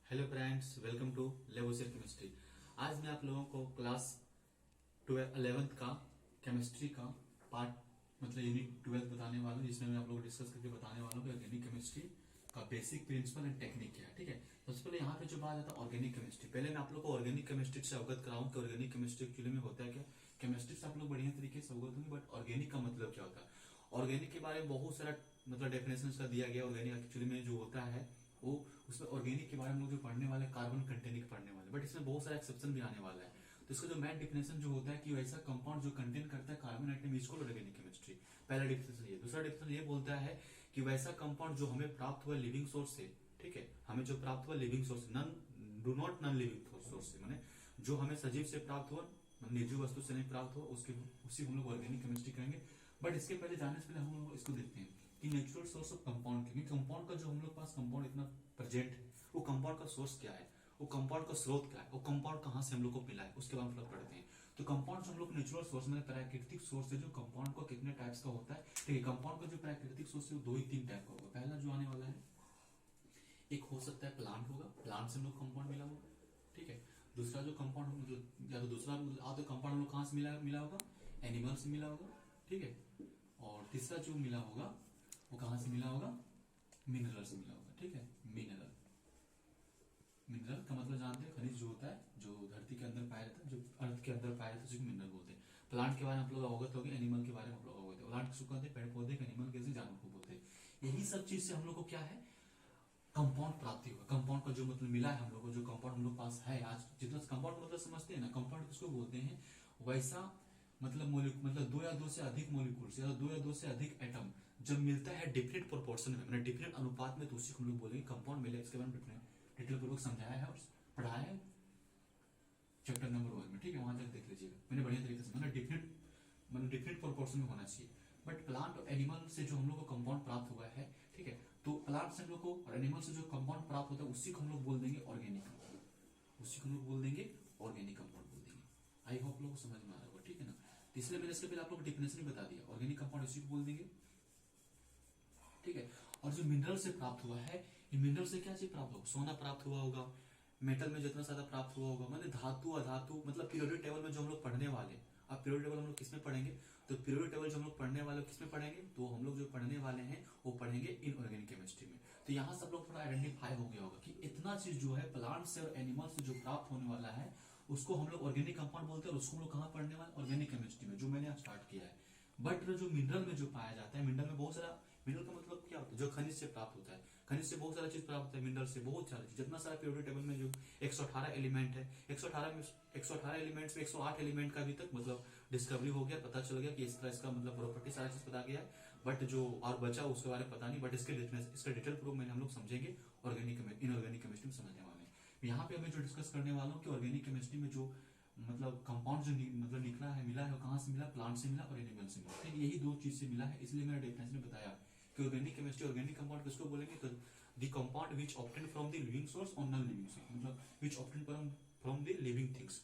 Hello friends, welcome to Lavoisier chemistry. आज मैं आप लोगों को क्लास 11th का केमिस्ट्री का पार्ट मतलब यूनिट 12 बताने वाला हूँ, जिसमें मैं आप लोगों को डिस्कस करके बताने वाला हूँ कि ऑर्गेनिक केमिस्ट्री का बेसिक प्रिंसिपल एंड टेक्निक क्या है। ठीक है, सबसे पहले यहाँ पे जो बात आता है ऑर्गेनिक केमिस्ट्री, पहले मैं आप लोग को ऑर्गेनिक केमिस्ट्री से अवगत कराऊं कि ऑर्गेनिक केमिस्ट्री एक्चुअली में होता है क्या। केमिस्ट्री से आप लोग बढ़िया तरीके से अवगत होंगे, बट ऑर्गेनिक का मतलब क्या होता है। ऑर्गेनिक के बारे में बहुत सारा मतलब डेफिनेशन का दिया गया। ऑर्गेनिक एक्चुअली में जो होता है वो उसमें ऑर्गेनिक के बारे में लोग जो पढ़ने वाले कार्बन कंटेनिंग पढ़ने वाले, बट इसमें बहुत सारा एक्सेप्शन भी आने वाला है। तो इसका जो मेन डिफिनेशन जो होता है कि वैसा कंपाउंड जो कंटेन करता है कार्बन आइटम, इसको ऑर्गेनिक केमिस्ट्री। पहला डिफिनेशन ये। दूसरा डिफिनेशन ये बोलता है कि वैसा कंपाउंड जो हमें प्राप्त हुआ लिविंग सोर्स से, ठीक है, हमें जो प्राप्त हुआ living source, none do not non living source से, माने जो हमें सजीव से प्राप्त हुआ, निर्जीव वस्तु से नहीं प्राप्त हुआ, उसके उसी हम लोग ऑर्गेनिक केमिस्ट्री करेंगे। बट इसके पहले जाने से पहले हम लोग इसको देखते हैं कि नेचुरल सोर्स ऑफ कंपाउंड, क्योंकि कंपाउंड का जो हम लोग पास कंपाउंड इतना प्रेजेंट है, वो कंपाउंड का सोर्स क्या है, वो कंपाउंड का स्रोत क्या है, वो कंपाउंड कहाँ से हम लोग को मिला है, उसके बारे में मतलब पढ़ते हैं। तो कंपाउंड जो हम लोग नेचुरल सोर्स में प्राकृतिक सोर्स है, जो कंपाउंड को कितने टाइप्स का होता है। ठीक है, कंपाउंड का जो प्राकृतिक सोर्स है वो 2 ही 3 टाइप का होगा। पहला जो आने वाला है, एक हो सकता है प्लांट होगा, प्लांट से हम लोग कंपाउंड मिला होगा। ठीक है, दूसरा जो कंपाउंड मतलब या तो दूसरा तो कंपाउंड हम लोग कहाँ से मिला होगा, एनिमल से मिला होगा। ठीक है, और तीसरा जो मिला होगा वो कहां से मिला होगा, मिनरल से मिला होगा। ठीक है, मिनरल, मिनरल का मतलब जानते हैं खनिज जो होता है, जो धरती के अंदर पाया जाता है, जो अर्थ के अंदर पाया जाता है, उसी को मिनरल बोलते हैं। प्लांट के बारे में आप लोग अवगत हो गए, एनिमल के बारे में आप लोग अवगत हो। प्लांट किसको कहते हैं, पेड़ पौधे, एनिमल कैसे, जानवर को बोलते हैं। यही सब चीज से हम लोग को क्या है, कंपाउंड प्राप्ति हुआ। कंपाउंड का जो मतलब मिला है हम लोग को, जो कंपाउंड हम लोग पास है आज, जितना कंपाउंड मतलब समझते हैं ना, कंपाउंड किसको बोलते हैं, वैसा मतलब मतलब 2 या 2 से अधिक मोलिक्यूल्स या 2 या 2 से अधिक एटम जब मिलता है डिफरेंट प्रोपोर्शन में, मतलब डिफरेंट अनुपात में, तो उसी को हम लोग बोलेंगे कंपाउंड मिले। इसके बारे में डिटेल पूर्वक समझाया है और पढ़ाया है चैप्टर नंबर 1 में। ठीक है, वहां तक देख लीजिएगा, मैंने बढ़िया तरीके से मतलब डिफरेंट प्रोपोर्शन में होना चाहिए। बट प्लांट और एनिमल से जो हम लोग को कंपाउंड प्राप्त हुआ है, ठीक है, तो प्लांट से हम लोग को और एनिमल से जो कंपाउंड प्राप्त होता है उसी को हम लोग बोल देंगे ऑर्गेनिक कंपाउंड, उसी को हम लोग बोल देंगे ऑर्गेनिक कंपाउंड बोल देंगे। आई होप लोग समझ में आ रहा होगा। ठीक है ना, तो इसलिए मैंने इसके पहले आप लोग डिफिनेशन बता दिया, ऑर्गेनिक कंपाउंड इसी को बोल देंगे। ठीक है, और जो मिनरल से प्राप्त हुआ है, ये मिनरल से क्या चीज प्राप्त होगा, सोना प्राप्त हुआ होगा, मेटल में जितना ज्यादा प्राप्त हुआ होगा, मतलब धातु अधातु, मतलब पीरियोडिक टेबल में जो हम लोग पढ़ने वाले। अब पीरियोडिक टेबल हम लोग किसमें पढ़ेंगे, तो पीरियोडिक टेबल जो हम लोग पढ़ने वाले किसमें पढ़ेंगे, तो हम लोग जो पढ़ने वाले हैं वो पढ़ेंगे इनऑर्गेनिक केमिस्ट्री में। तो यहाँ सब लोग थोड़ा आइडेंटिफाई हो गया होगा कि इतना चीज जो है प्लांट से और एनिमल से जो प्राप्त होने वाला है उसको हम लोग ऑर्गेनिक कंपाउंड बोलते हैं, और उसको हम लोग कहाँ पढ़ने वाले, ऑर्गेनिक केमिस्ट्री में, जो मैंने स्टार्ट किया है। बट जो मिनरल में जो पाया जाता है, मिनरल में बहुत सारा, मिनरल का मतलब क्या होता है, जो खनिज से प्राप्त होता है, खनिज से बहुत सारा चीज प्राप्त होता है, मिनरल से बहुत सारा चीज, जितना सारा पीरियोडिक टेबल में जो 118 एलिमेंट है, 118 एलिमेंट्स में 108 एलिमेंट का अभी तक मतलब डिस्कवरी हो गया, पता चल गया कि इस तरह इसका मतलब प्रॉपर्टी सारा चीज पता गया है। बट जो और बचा उसके बारे में पता नहीं, बट इसका डिटेल प्रूफ में हम लोग समझेंगे ऑर्गेनिक इनऑर्गेनिक केमिस्ट्री में समझने वाले हैं। यहाँ पे हमें जो डिस्कस करने वाला हूँ कि ऑर्गेनिक केमिस्ट्री में जो मतलब कंपाउंड जो मतलब निकला है, मिला है, वो कहाँ से मिला, प्लांट से मिला और एनिमल से मिला। ठीक, यही 2 चीज से मिला है, इसलिए मैंने डेफिनेशन में बताया कि ऑर्गेनिक केमिस्ट्री, ऑर्गेनिक कंपाउंड किसको बोलेंगे, तो the compound which obtain from the living source और नॉन लिविंग सोर्स, मतलब which obtain from the living things.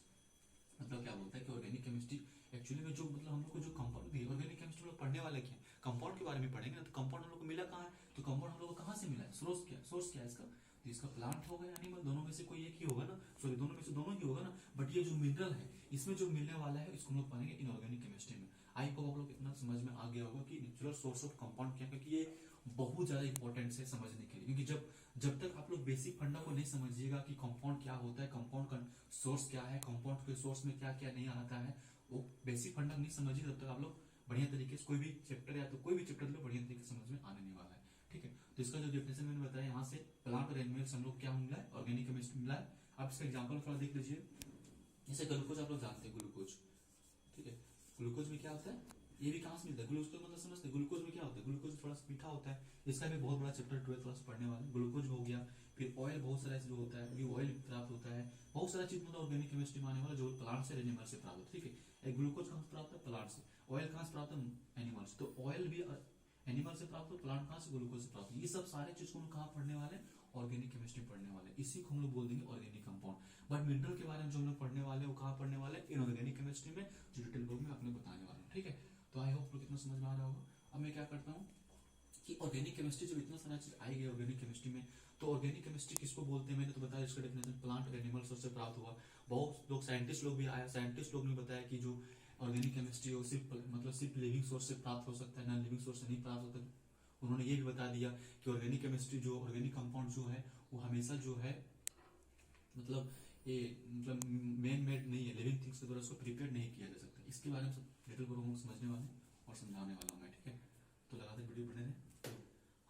मतलब क्या बोलता है कि ऑर्गेनिक केमिस्ट्री एक्चुअली में जो मतलब हम लोग को जो कंपाउंड दी, ऑर्गेनिक केमिस्ट्री हम लोग पढ़ने वाले क्या, कंपाउंड के बारे में पढ़ेंगे ना। तो कंपाउंड हम लोग को मिला कहाँ है, तो कंपाउंड हम लोग को कहाँ से मिला है, सोर्स क्या है इसका, तो इसका प्लांट होगा या एनिमल, दोनों में से कोई एक ही होगा ना, सॉरी दोनों में से दोनों ही होगा ना। बट ये जो मिनरल है इसमें जो मिलने वाला है इसको हम लोग पढ़ेंगे इनऑर्गेनिक केमिस्ट्री में। आई होप आप लोग इतना समझ में आ गया होगा कि नेचुरल सोर्स ऑफ कंपाउंड क्या है, क्योंकि ये बहुत ज्यादा इंपॉर्टेंट है समझने के लिए। क्योंकि जब तक आप लोग बेसिक फंडा को नहीं समझिएगा कि कंपाउंड क्या होता है, कंपाउंड का सोर्स क्या है, कंपाउंड के सोर्स में क्या क्या नहीं आता है, वो बेसिक फंडा नहीं समझिए, तब तक आप लोग बढ़िया तरीके से कोई भी चैप्टर या तो कोई भी चैप्टर लो बढ़िया तरीके से समझ में आने नहीं वाला है। ठीक है, तो इसका जो डेफिनेशन मैंने बताया, यहाँ से प्लांट और एनिमल्स हम लोग क्या मिला है, ऑर्गेनिक केमिस्ट्री मिला है। आप इसका एग्जाम्पल थोड़ा देख लीजिए, जैसे ग्लूकोज आप लोग जानते हैं, ग्लूकोज। ठीक है, ग्लूकोज में क्या होता है, ये भी कहां से मिलता है, ग्लूकोज का मतलब समझते हैं, ग्लूकोज में क्या होता है, ग्लूकोज थोड़ा सा मीठा होता है, इसका भी बहुत बड़ा चैप्टर 12 क्लास पढ़ने वाले। ग्लूकोज हो गया, फिर ऑयल बहुत सारा जो होता है, ऑयल प्राप्त होता है, बहुत सारा चीज मतलब ऑर्गेनिक केमिस्ट्री में आने वाला जो प्लांट से एनिमल से प्राप्त होता है। ठीक है, ग्लूकोज कहां से प्राप्त है, प्लांट से, ऑयल कहां से प्राप्त है, एनिमल से, तो ऑयल भी एनिमल से प्राप्त हो, प्लांट कहां से, ग्लूकोज से प्राप्त हो। ये सब सारे चीज को हम कहां पढ़ने वाले, ऑर्गेनिक केमिस्ट्री पढ़ने वाले, इसी को हम लोग बोल देंगे ऑर्गेनिक कंपाउंड। बट मिनरल के बारे में जो हम लोग पढ़ने वाले वो कहां पढ़ने वाले, इनऑर्गेनिक केमिस्ट्री में, जो डिटेल बुक में आपने बताने वाला हूं। ठीक है, तो आई होप कितना समझ में आ रहा होगा। अब मैं क्या करता हूँ कि ऑर्गेनिक केमिस्ट्री जब इतना सारा चीज आई गई ऑर्गेनिक केमिस्ट्री में, तो ऑर्गेनिक केमिस्ट्री किसको बोलते हैं, मैंने तो बताया इसका डेफिनेशन प्लांट और एनिमल सोर्स से प्राप्त हुआ। बहुत लोग साइंटिस्ट लोग भी आया, साइंटिस्ट लोग ने बताया कि जो ऑर्गेनिक केमिस्ट्री है वो सिर्फ लिविंग सोर्स से प्राप्त हो सकता है, नॉन लिविंग सोर्स से नहीं प्राप्त होता। उन्होंने ये भी बता दिया कि ऑर्गेनिक केमिस्ट्री जो ऑर्गेनिक कंपाउंड जो है वो हमेशा जो है मतलब ये मतलब मैन मेड नहीं है, लिविंग थिंग्स के द्वारा उसको प्रिपेयर नहीं किया जा सकता। इसके बारे में सब डिटेल पर हम समझने वाले हैं और समझाने वाला हूँ मैं, ठीक है। तो लगातार वीडियो बने रहे।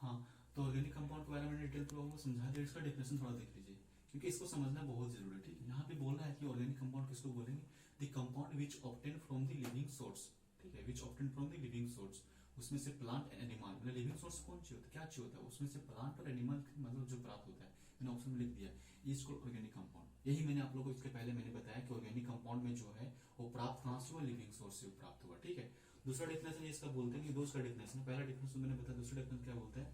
हाँ, तो ऑर्गेनिक कंपाउंड के बारे में डिटेल पर हमको समझा दिया, इसका डेफिनेशन थोड़ा देख लीजिए क्योंकि इसको समझना बहुत जरूरी है, ठीक है। यहाँ पे बोल रहा है कि ऑर्गेनिक कंपाउंड किसको बोलेंगे, the compound which obtain from the living source, ठीक है, which obtain from the living source. उसमें से प्लांट एंड एनिमल, मतलब लिविंग सोर्स कौन सी होता है, क्या चीज होता है, उसमें से प्लांट और एनिमल मतलब जो प्राप्त होता है, मैंने ऑप्शन में लिख दिया इसको ऑर्गेनिक कंपाउंड। यही मैंने आप लोगों को इसके पहले मैंने बताया कि ऑर्गेनिक कंपाउंड में जो है वो प्राप्त कहां से हुआ, लिविंग सोर्स से प्राप्त हुआ, ठीक है। दूसरा डेफिनेशन इसका बोलते हैं कि दो डेफिनेशन, पहला डेफिनेशन मैंने बताया, दूसरा डेफिनेशन क्या बोलता है,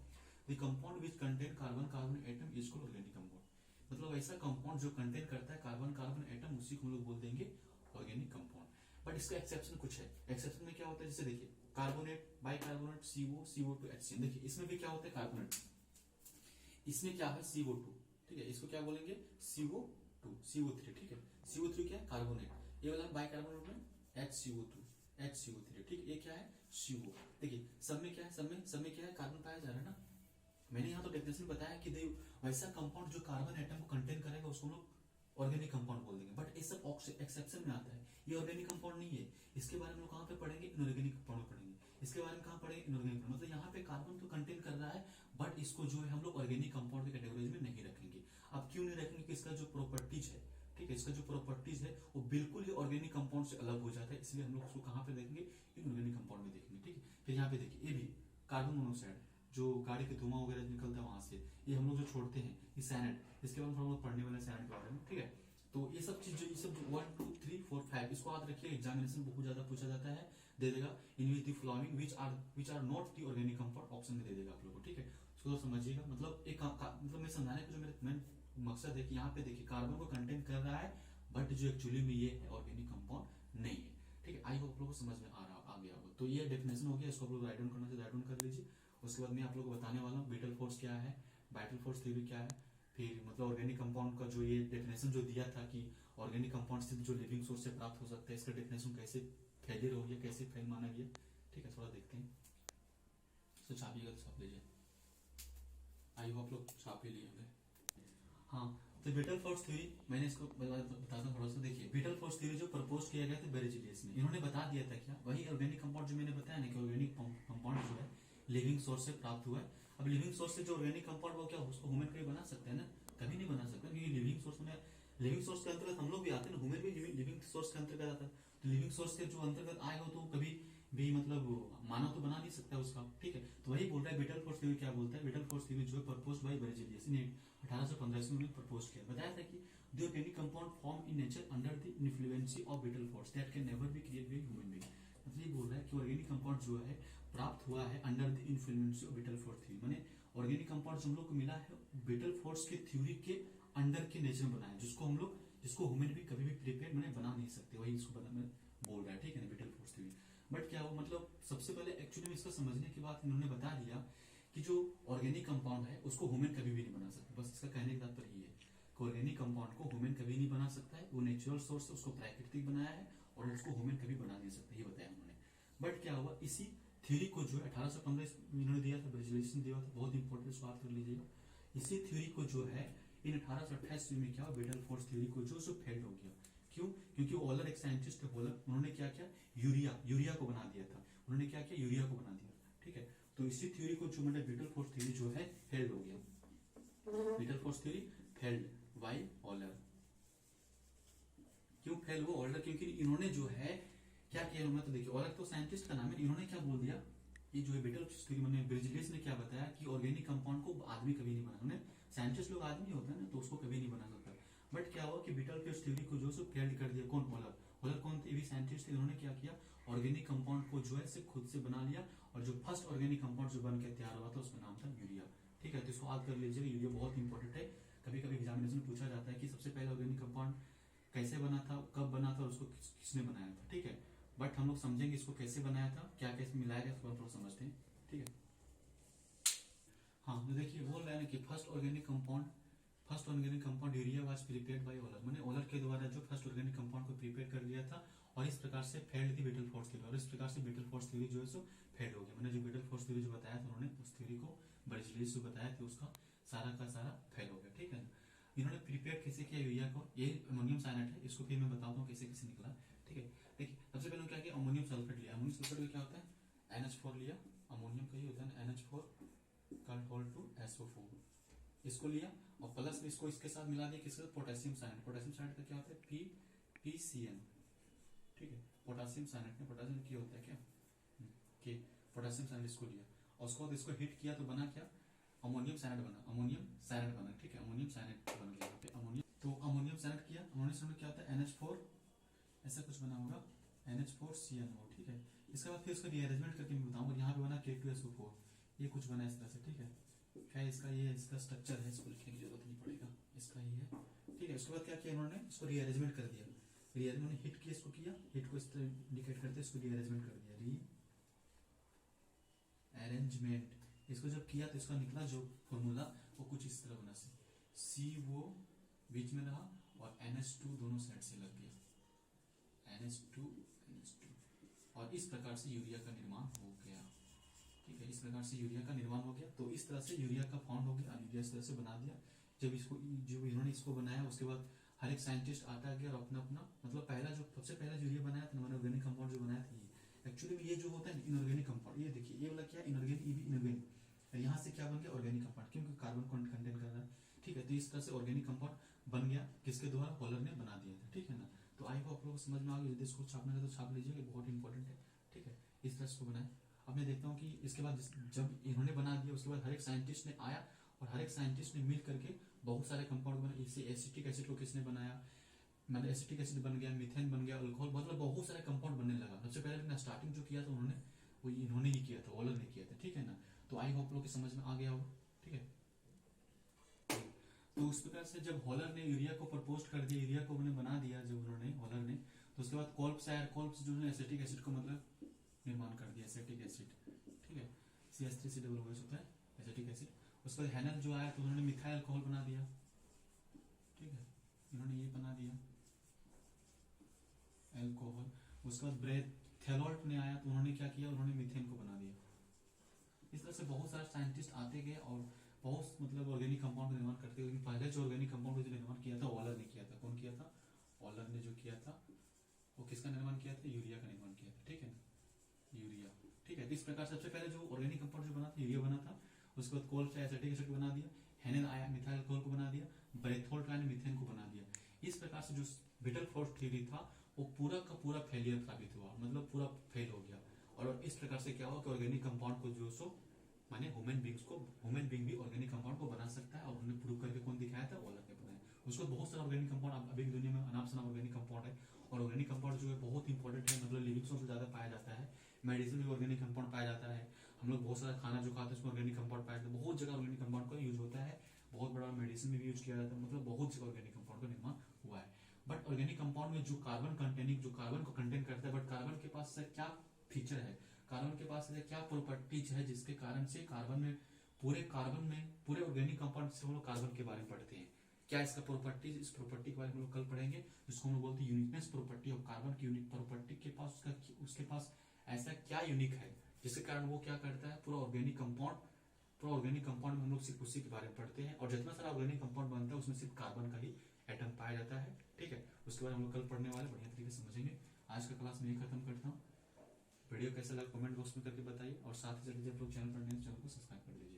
the compound which contain carbon carbon atom is called organic compound. मतलब ऐसा कंपाउंड जो कंटेन करता है कार्बन कार्बन एटम, उसी को हम लोग बोल देंगे ऑर्गेनिक कंपाउंड। बट इसका एक्सेप्शन कुछ है। एक्सेप्शन में क्या होता है, जैसे देखिए carbonate, bicarbonate, CO, CO2, HCl। देखिए इसमें भी क्या होता है कार्बोनेट, इसमें क्या है CO2, ठीक है, इसको क्या बोलेंगे CO2, CO3, ठीक है। CO3 क्या है कार्बोनेट, ये वाला बाइकार्बोनेट में HCO2, HCO3, ठीक है। ये क्या है CO। देखिए सब में क्या है, सब में क्या है, कार्बन पाया जा रहा है ना। मैंने यहाँ तो डेफिनेशन बताया कि वैसा कंपाउंड जो कार्बन एटम को कंटेन करेगा उसको हम लोग ऑर्गेनिक कंपाउंड बोल देंगे। बट ये सब एक्सेप्शन में आता है, ये ऑर्गेनिक कंपाउंड नहीं है। इसके बारे में लोग कहाँ पे पढ़ेंगे, इनऑर्गेनिक कंपाउंड पढ़ेंगे। इसके बारे में कहाँ पढ़ेंगे, इनऑर्गेनिक। मतलब यहाँ पे कार्बन तो कंटेन कर रहा है बट इसको जो है हम लोग ऑर्गेनिक कंपाउंड के कैटेगरी में नहीं रखेंगे। अब क्यों नहीं रखेंगे कि इसका जो प्रॉपर्टीज है, ठीक है, इसका जो प्रॉपर्टीज है वो बिल्कुल ही ऑर्गेनिक कंपाउंड से अलग हो जाता है, इसलिए हम लोग उसको कहाँ पे देखेंगे, इनऑर्गेनिक कंपाउंड में देखेंगे, ठीक है। फिर यहाँ पे देखिए ये भी कार्बन मोनोऑक्साइड जो गाड़ी के धुआं वगैरह निकलता है वहां से, ये हम लोग जो छोड़ते हैं, ये सैनेट, इसके बारे में हम लोग पढ़ने वाले सैनेट के बारे में, ठीक है। तो ये सब चीज, ये सब 1 2 3 4 5 इसको याद रखिए, एग्जामिनेशन बहुत ज्यादा पूछा जाता है, दे देगा in which the following which are not the organic compound, option में दे देगा आप लोगों को, ठीक है। उसको तो समझिएगा, मतलब एक मतलब मैं समझाने का जो मेरा मकसद है कि यहाँ पे देखिए कार्बन को कंटेन कर रहा है बट जो एक्चुअली में ये है ऑर्गेनिक कंपाउंड नहीं है, ठीक है। आई होप आप लोगों को समझ में आ गया होगा। तो ये डेफिनेशन हो गया, इसको आप लोग राइट डाउन करना चाहिए, राइट डाउन कर लीजिए। उसके बाद मैं आप लोग को बताने वाला हूँ विटल फोर्स क्या है, वाइटल फोर्स थ्योरी क्या है, फिर मतलब ऑर्गेनिक कंपाउंड का जो ये डेफिनेशन जो दिया था कि ऑर्गेनिक कंपाउंड सिर्फ जो लिविंग सोर्स से प्राप्त हो सकता है, इसका डेफिनेशन कैसे फेलियर हो गया, कैसे फेल माना गया, ठीक है। थोड़ा देखते हैं, तो छापिएगा तो छाप लीजिए, आई होप लोग छाप ही लिए होंगे। हाँ, तो विटल फोर्स थ्योरी मैंने इसको बताता हूँ थोड़ा सा। देखिए विटल फोर्स थ्योरी जो प्रपोज किया गया था बेरेजिलियस में, इन्होंने बता दिया था क्या, वही ऑर्गेनिक कंपाउंड जो मैंने बताया ना कि ऑर्गेनिक कंपाउंड जो है लिविंग सोर्स से प्राप्त हुआ है। अब लिविंग सोर्स से जो ऑर्गेनिक कंपाउंड वो क्या उसको ह्यूमन कभी बना सकते हैं ना, कभी नहीं बना सकते, क्योंकि लिविंग सोर्स में लिविंग सोर्स के अंतर्गत हम लोग भी आते हैं ना, ह्यूमन भी लिविंग सोर्स के अंतर्गत आता है। तो लिविंग सोर्स के जो अंतर्गत आए हो तो कभी भी मतलब मानव तो बना नहीं सकता उसका, ठीक है। तो वही बोल रहा है विटल फोर्स थ्योरी क्या बोलता है, विटल फोर्स थ्योरी जो है प्रपोज बाय बेरेजिलियस ने 1815 में प्रपोज किया, बताया था कि the organic compound form in nature under the influence of whittle force that can never be created by human being. मतलब ये बोल रहा है कि ऑर्गेनिक कंपाउंड जो है प्राप्त हुआ है under the influence of whittle force theory, माने ऑर्गेनिक कंपाउंड जो हम लोग को मिला है विटल फोर्स के थ्योरी के अंडर के नेचर में बना है, जिसको ह्यूमन भी कभी भी प्रिपेयर मैंने बना नहीं सकते, वही इसको बोल रहा है, ठीक है ना, विटल फोर्स थ्योरी। बट क्या हो मतलब सबसे पहले एक्चुअली में इसका समझने के बाद इन्होंने बता दिया कि जो ऑर्गेनिक कंपाउंड है उसको ह्यूमन कभी भी नहीं बना सकता। बस इसका कहने का तात्पर्य ये है कि ऑर्गेनिक कंपाउंड को ह्यूमन कभी नहीं बना सकता है, वो नेचुरल सोर्स से उसको प्राकृतिक बनाया है और उसको ह्यूमन कभी बना नहीं सकता, ये बताया उन्होंने। बट क्या हुआ, इसी थ्योरी को जो है 1815 इन्होंने दिया था, ब्रेजिलेशन दिया था, बहुत इंपॉर्टेंट बात कर लीजिएगा। इसी थ्योरी को जो है इन 1828 में क्या हुआ, विटल फोर्स थ्योरी को जो फेल हो गया। क्यों, क्योंकि ओलर एक साइंटिस्ट है ओलर, उन्होंने क्या किया, यूरिया को बना दिया था, उन्होंने क्या किया, यूरिया को बना दिया, ठीक है। तो इसी थ्योरी को जो मतलब विटल फोर्स थ्योरी जो है फेल्ड हो गया, vital force theory failed by Wohler. क्यों फेल हुआ ओलर, क्योंकि इन्होंने जो है क्या किया, तो देखिए ओलर तो साइंटिस्ट का नाम है, इन्होंने क्या बोल दिया, ये जो है विटल फोर्स थ्योरी मैंने ब्रिजलियस ने क्या बताया कि ऑर्गेनिक कंपाउंड को आदमी कभी नहीं बना, साइंटिस्ट लोग आदमी होता है ना तो उसको कभी नहीं बना सकता। बट क्या हुआ कि विटल फोर्स थ्योरी को जो है फेल्ड कर दिया, कौन, ओलर कौन थे, भी साइंटिस्ट थे, इन्होंने क्या किया ऑर्गेनिक कंपाउंड को जो है खुद से बना लिया और जो फर्स्ट ऑर्गेनिक कंपाउंड जो बन के तैयार हुआ था उसका नाम था यूरिया, ठीक है। तो इसको याद कर लीजिएगा, यूरिया बहुत इंपॉर्टेंट है, कभी कभी एग्जामिनेशन में पूछा जाता है कि सबसे पहले ऑर्गेनिक कंपाउंड कैसे बना था, कब बना था और उसको किसने बनाया था, ठीक है। बट हम लोग समझेंगे इसको कैसे बनाया था, क्या कैसे मिलाया गया, इसको थोड़ा समझते हैं, ठीक है। हाँ तो देखिए बोल रहे हैं कि first organic compound urea was prepared by Wohler, मैंने ओलर के द्वारा जो फर्स्ट ऑर्गेनिक कंपाउंड को प्रिपेयर कर लिया था और इस प्रकार से फेल्ड थी बेटलफोर्ड थ्योरी, और इस प्रकार से बेटलफोर्ड थ्योरी जो है सो फेल हो गया। मैंने जो बेटलफोर्ड थ्योरी जो बताया था उन्होंने उस थ्योरी को बर्जली जो बताया था उसका सारा का सारा फेल हो गया, ठीक है ना। इन्होंने प्रिपेयर कैसे किया यूरिया को, ये अमोनियम साइनाइड है, इसको फिर मैं बताता हूँ कैसे कैसे निकला, ठीक है। देखिए सबसे पहले क्या किया, अमोनियम सल्फेट लिया, अमोनियम सल्फेट में क्या होता है NH4 लिया, अमोनियम का ही होता है NH4 कंट्रोल टू SO4, इसको लिया और प्लस में इसको इसके साथ मिला दिया, किसके साथ, पोटेशियम साइनाइड। पोटेशियम साइनाइड का क्या होता है PCN, ठीक है। पोटेशियम साइनाइड में पोटेशियम की होता है क्या कि पोटेशियम साइनाइड इसको लिया और उसको बाद इसको हिट किया तो बना क्या, अमोनियम साइनाइड बना, अमोनियम साइनाइड बना, ठीक है, अमोनियम साइनाइड बन गया यहाँ पे अमोनियम। तो अमोनियम साइनाइड किया, अमोनियम साइनाइड क्या होता है NH4 ऐसा कुछ बना होगा NH4CnO, ठीक है। इसके बाद फिर इसका रीअरेंजमेंट करके मैं बताऊंगा, यहाँ पे बना K2SO4, ये कुछ बना इस तरह से, ठीक है इसका ये इसका स्ट्रक्चर है, इसको लिखने की जरूरत नहीं पड़ेगा, इसका ही है, ठीक है। उसके बाद क्या किया इन्होंने, इसको रीअरेंजमेंट कर दिया, रीअरेंजमेंट हिट किया, इसको किया, हिट को इस तरह इंडिकेट करते इसको रीअरेंजमेंट कर दिया, रीअरेंजमेंट। इसको जब किया तो इसका निकला जो फॉर्मूला वो कुछ इस तरह बना, CO बीच में रहा और NH2 दोनों साइड से लग गया, NH2 और इस प्रकार से यूरिया का निर्माण हो गया, ठीक है। इस प्रकार से यूरिया का निर्माण हो गया, तो इस तरह से यूरिया का फॉर्म हो गया, यूरिया इस तरह से बना दिया। जब इसको जो इन्होंने इसको बनाया उसके बाद हर एक साइंटिस्ट आता गया और अपना अपना मतलब पहला जो सबसे पहला यूरिया बनाया था मैंने ऑर्गेनिक कंपाउंड जो बनाया था, ये एक्चुअली में ये जो होता है इनऑर्गेनिक कंपाउंड, ये देखिए ये वाला क्या इनऑर्गेनिक, ये भी इनऑर्गेनिक, यहाँ से क्या बन गया ऑर्गेनिक कंपाउंड, क्योंकि कार्बन कंटेन कर रहा है, ठीक है। तो इस तरह से ऑर्गेनिक कंपाउंड बन गया, किसके द्वारा, हॉलर ने बना दिया था, ठीक है ना। तो आई होप आप लोगों को समझ में आ गया, यदि इसको छापना है तो छाप लीजिए, बहुत इंपॉर्टेंट है, ठीक है। इस तरह से बनाए। अब मैं देखता हूँ कि इसके बाद जब इन्होंने बना दिया उसके बाद हर एक साइंटिस्ट ने आया और हर एक साइंटिस्ट ने मिल करके बहुत सारे कंपाउंड बनाए। इससे एसिटिक एसिड को किसने बनाया, मतलब एसिटिक एसिड बन गया, मीथेन बन गया, अल्कोहल, मतलब बहुत सारे कंपाउंड बनने लगा। सबसे पहले स्टार्टिंग जो किया था उन्होंने वो इन्होंने ही किया था, ओलर ने किया था, ठीक है ना। तो आई होप लोग समझ में आ गया हो, ठीक है। तो उस प्रकार से जब हॉलर ने यूरिया को प्रपोज कर दिया, यूरिया को उन्होंने बना दिया जब उन्होंने हॉलर ने, तो उसके बाद कोल्प्स आया, कोल्प्स जो है एसिटिक एसिड को मतलब निर्माण कर दिया, एसिटिक एसिड, ठीक है, CH3COOH होता है एसिटिक एसिड। उसके बाद हैनल जो आया तो उन्होंने मिथाइल अल्कोहल बना दिया, ठीक है, इन्होंने ये बना दिया अल्कोहल। उसके बाद ब्रेथेलॉल्ट ने आया तो उन्होंने क्या किया, उन्होंने मीथेन को बना दिया। इस तरह से बहुत सारे साइंटिस्ट आते गए और बहुत मतलब ऑर्गेनिक कंपाउंड का निर्माण करते, लेकिन पहले जो ऑर्गेनिक कंपाउंड का निर्माण किया था ऑलर ने किया था। कौन किया था, ऑलर ने जो किया था वो किसका निर्माण किया था, यूरिया का निर्माण किया था, ठीक है ना, यूरिया, ठीक है। इस प्रकार सबसे पहले जो ऑर्गेनिक कंपाउंड जो बना था यूरिया बना था। उसके बाद कोल्प्स आया एसिटिक एसिड को बना दिया, हेनेल आया मिथाइल अल्कोहल को बना दिया, ब्रेथोल्ट आया मीथेन को बना दिया। इस प्रकार से जो बेटलफोर्ड थ्योरी था वो पूरा का पूरा फेलियर साबित हुआ, मतलब पूरा फेल हो गया। और इस प्रकार से क्या हुआ कि ऑर्गेनिक कंपाउंड को जो सो माने ह्यूमन बीइंग भी ऑर्गेनिक कंपाउंड को बना सकता है, और उन्हें प्रूव करके कौन दिखाया था, ओलर ने बनाया। उसको बहुत सारा ऑर्गेनिक कंपाउंड अभी दुनिया में अनाप शनाप ऑर्गेनिक कंपाउंड है, और ऑर्गेनिक कंपाउंड जो है बहुत इंपॉर्टेंट है, मतलब लिविंग सोर्स से ज्यादा पाया जाता है, मेडिसिन में ऑर्गेनिक कंपाउंड पाया जाता है। हम लोग बहुत सारा खाना जो खाते हैं उसमें ऑर्गेनिक कंपाउंड पाया जाता है, बहुत जगह ऑर्गेनिक कंपाउंड का यूज होता है, बहुत बड़ा मेडिसिन में भी यूज किया जाता है, मतलब बहुत जगह ऑर्गेनिक कंपाउंड का निर्माण हुआ है। बट ऑर्गेनिक कंपाउंड में जो कार्बन को कंटेन करता है, बट कार्बन के पास क्या फीचर है, कार्बन के पास क्या प्रॉपर्टीज है जिसके कारण से कार्बन में पूरे ऑर्गेनिक कंपाउंड से हम लोग कार्बन के बारे में पढ़ते हैं। क्या इसका प्रॉपर्टीज, इस प्रॉपर्टी के बारे में हम लोग कल पढ़ेंगे, जिसको हम लोग बोलते हैं यूनिकनेस प्रॉपर्टी ऑफ कार्बन की यूनिक प्रॉपर्टी के पास उसके पास ऐसा क्या यूनिक है जिसके कारण वो क्या करता है, पूरा ऑर्गेनिक कंपाउंड में हम लोग सिर्फ उसी के बारे में पढ़ते हैं, और जितना सारा ऑर्गेनिक कंपाउंड बनता है उसमें सिर्फ कार्बन का ही एटम पाया जाता है, ठीक है। उसके बाद हम लोग कल पढ़ने वाले बढ़िया तरीके से समझेंगे। आज का क्लास में यही खत्म करता हूँ। वीडियो कैसा लगा कमेंट बॉक्स में करके बताइए, और साथ ही साथ जब लोग चैनल पर नए चैनल को सब्सक्राइब कर लीजिए।